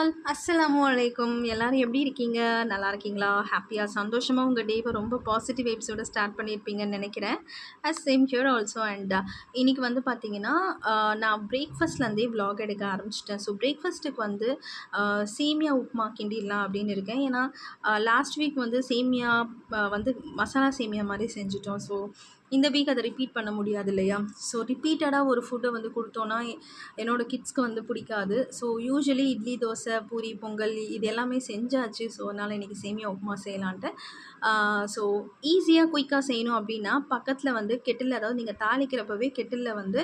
All அஸ்ஸலாமு அலைக்கும். எல்லாரும் எப்படி இருக்கீங்க? நல்லா இருக்கீங்களா? ஹாப்பியாக சந்தோஷமாக உங்கள் டேவை ரொம்ப பாசிட்டிவ் வைப்ஸோட ஸ்டார்ட் பண்ணியிருப்பீங்கன்னு நினைக்கிறேன். Same here also. அண்ட் இன்றைக்கி வந்து பார்த்தீங்கன்னா, நான் பிரேக்ஃபாஸ்ட்லேருந்தே vlog எடுக்க ஆரம்பிச்சிட்டேன். ஸோ பிரேக்ஃபாஸ்ட்டுக்கு வந்து சேமியா உப்புமா கிண்டிடலாம் அப்படின்னு இருக்கேன். ஏன்னா லாஸ்ட் வீக் வந்து சேமியா வந்து மசாலா சேமியா மாதிரி செஞ்சுட்டோம். ஸோ இந்த வீக் அதை ரிப்பீட் பண்ண முடியாது இல்லையா? ஸோ ரிப்பீட்டடாக ஒரு ஃபுட்டை வந்து கொடுத்தோன்னா என்னோடய கிட்ஸ்க்கு வந்து பிடிக்காது. ஸோ யூசுவலி இட்லி, தோசை, பூரி, பொங்கல் இது எல்லாமே செஞ்சாச்சு. ஸோ அதனால் இன்றைக்கி சேமியா உப்புமா செய்யலான்ட்டு. ஸோ ஈஸியாக குயிக்காக செய்யணும் அப்படின்னா பக்கத்தில் வந்து கெட்டில், அதாவது நீங்கள் தாளிக்கிறப்பவே கெட்டிலில் வந்து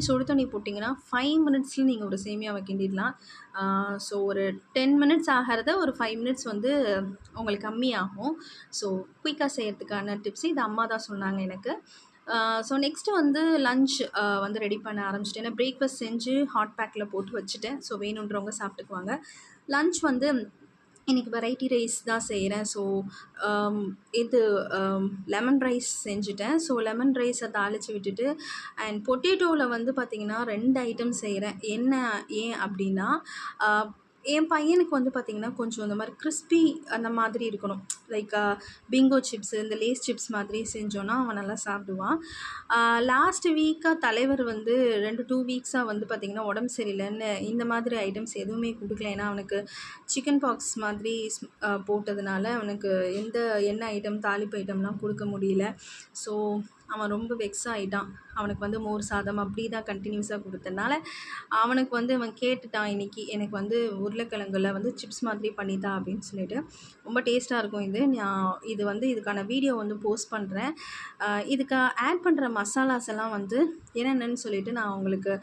சுடு தண்ணி போட்டிங்கன்னா 5 மினிட்ஸில் நீங்கள் ஒரு சேமியாவை கிண்டிடலாம். ஸோ ஒரு 10 மினிட்ஸ் ஆகிறத ஒரு 5 மினிட்ஸ் வந்து உங்களுக்கு கம்மியாகும். ஸோ குயிக்காக செய்கிறதுக்கான டிப்ஸ் இது அம்மா தான் சொன்னாங்க எனக்கு. ஸோ நெக்ஸ்ட்டு வந்து லன்ச் வந்து ரெடி பண்ண ஆரம்பிச்சிட்டேன். ஏன்னா பிரேக்ஃபாஸ்ட் செஞ்சு ஹாட் பேக்கில் போட்டு வச்சுட்டேன். ஸோ வேணுன்றவங்க சாப்பிட்டுக்குவாங்க. லன்ச் வந்து இன்றைக்கி வெரைட்டி ரைஸ் தான் செய்கிறேன். ஸோ இது லெமன் ரைஸ் செஞ்சுட்டேன். ஸோ லெமன் ரைஸை தாளித்து விட்டுட்டு அண்ட் பொட்டேட்டோவில் வந்து பார்த்திங்கன்னா 2 ஐட்டம் செய்கிறேன். ஏன் அப்படின்னா என் பையனுக்கு வந்து பார்த்திங்கன்னா கொஞ்சம் இந்த மாதிரி கிறிஸ்பி அந்த மாதிரி இருக்கணும். லைக் பிங்கோ சிப்ஸு, இந்த லேஸ் சிப்ஸ் மாதிரி செஞ்சோன்னா அவன் நல்லா சாப்பிடுவான். லாஸ்ட் வீக்காக தலைவர் வந்து 2 வீக்ஸாக வந்து பார்த்திங்கன்னா உடம்பு சரியில்லைன்னு இந்த மாதிரி ஐட்டம்ஸ் எதுவுமே கொடுக்கல. ஏன்னா அவனுக்கு சிக்கன் பாக்ஸ் மாதிரி போட்டதுனால அவனுக்கு எந்த எண்ணெய் ஐட்டம், தாளிப்பு ஐட்டம்லாம் கொடுக்க முடியல. ஸோ அவன் ரொம்ப வெக்ஸ் ஆகிட்டான். அவனுக்கு வந்து மோர் சாதம் அப்படி தான் கண்டினியூஸாக கொடுத்தனால அவனுக்கு வந்து அவன் கேட்டுட்டான் இன்றைக்கி எனக்கு வந்து உருளைக்கிழங்குல வந்து சிப்ஸ் மாதிரி பண்ணித்தா அப்படின்னு சொல்லிட்டு. ரொம்ப டேஸ்ட்டாக இருக்கும் இது. நான் இது வந்து இதுக்கான வீடியோ வந்து போஸ்ட் பண்ணுறேன். இதுக்கு ஆட் பண்ணுற மசாலாஸ் எல்லாம் வந்து என்னென்னு சொல்லிவிட்டு நான் உங்களுக்கு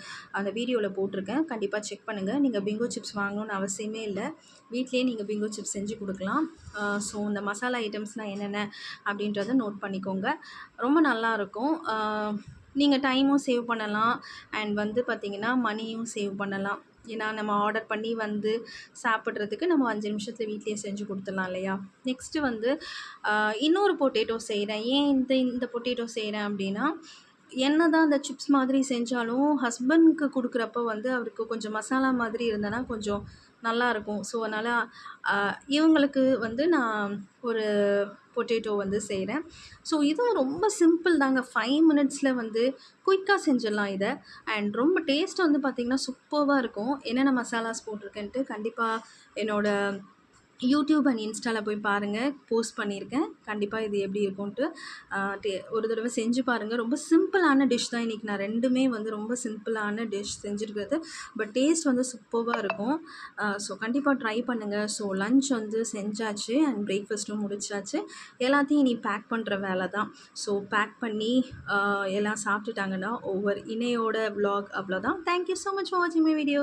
அந்த வீடியோவில் போட்டிருக்கேன். கண்டிப்பாக செக் பண்ணுங்கள். நீங்கள் பிங்கோ சிப்ஸ் வாங்கணுன்னு அவசியமே இல்லை. வீட்லேயே நீங்கள் பிங்கோ சிப்ஸ் செஞ்சு கொடுக்கலாம். ஸோ இந்த மசாலா ஐட்டம்ஸ்லாம் என்னென்ன அப்படின்றத நோட் பண்ணிக்கோங்க. ரொம்ப நல்லாயிருக்கும். நீங்கள் டைமும் சேவ் பண்ணலாம் அண்ட் வந்து பார்த்திங்கன்னா மணியும் சேவ் பண்ணலாம். ஏன்னா நம்ம ஆர்டர் பண்ணி வந்து சாப்பிட்றதுக்கு நம்ம 5 நிமிஷத்தில் வீட்லேயே செஞ்சு கொடுத்துடலாம் இல்லையா? நெக்ஸ்ட்டு வந்து இன்னொரு பொட்டேட்டோ செய்கிறேன். ஏன் இந்த பொட்டேட்டோ செய்கிறேன் அப்படின்னா, என்ன தான் அந்த சிப்ஸ் மாதிரி செஞ்சாலும் ஹஸ்பண்ட்க்கு கொடுக்குறப்ப வந்து அவருக்கு கொஞ்சம் மசாலா மாதிரி இருந்தனா கொஞ்சம் நல்லாயிருக்கும். ஸோ அதனால் இவங்களுக்கு வந்து நான் ஒரு பொட்டேட்டோ வந்து செய்கிறேன். ஸோ இதுவும் ரொம்ப சிம்பிள் தாங்க. 5 மினிட்ஸில் வந்து குயிக்காக செஞ்சிடலாம் இதை. அண்ட் ரொம்ப டேஸ்ட் வந்து பார்த்திங்கன்னா சூப்பராக இருக்கும். என்னென்ன மசாலாஸ் போட்டிருக்கேன்ட்டு கண்டிப்பாக என்னோடய யூடியூப் அண்ட் இன்ஸ்டாவில் போய் பாருங்கள். போஸ்ட் பண்ணியிருக்கேன். கண்டிப்பாக இது எப்படி இருக்கும்ன்ட்டு ஒரு தடவை செஞ்சு பாருங்கள். ரொம்ப சிம்பிளான டிஷ் தான். இன்றைக்கி நான் 2மே வந்து ரொம்ப சிம்பிளான டிஷ் செஞ்சுருக்கிறது. பட் டேஸ்ட் வந்து சூப்பராக இருக்கும். ஸோ கண்டிப்பாக ட்ரை பண்ணுங்கள். ஸோ லன்ச் வந்து செஞ்சாச்சு அண்ட் பிரேக்ஃபாஸ்ட்டும் முடிச்சாச்சு. எல்லாத்தையும் இனி பேக் பண்ணுற வேலை தான். ஸோ பேக் பண்ணி எல்லாம் சாப்பிட்டுட்டாங்கன்னா ஒவ்வொரு இணையோட vlog அவ்வளோதான். தேங்க்யூ ஸோ மச் ஃபார் வாட்சிங் மை வீடியோ.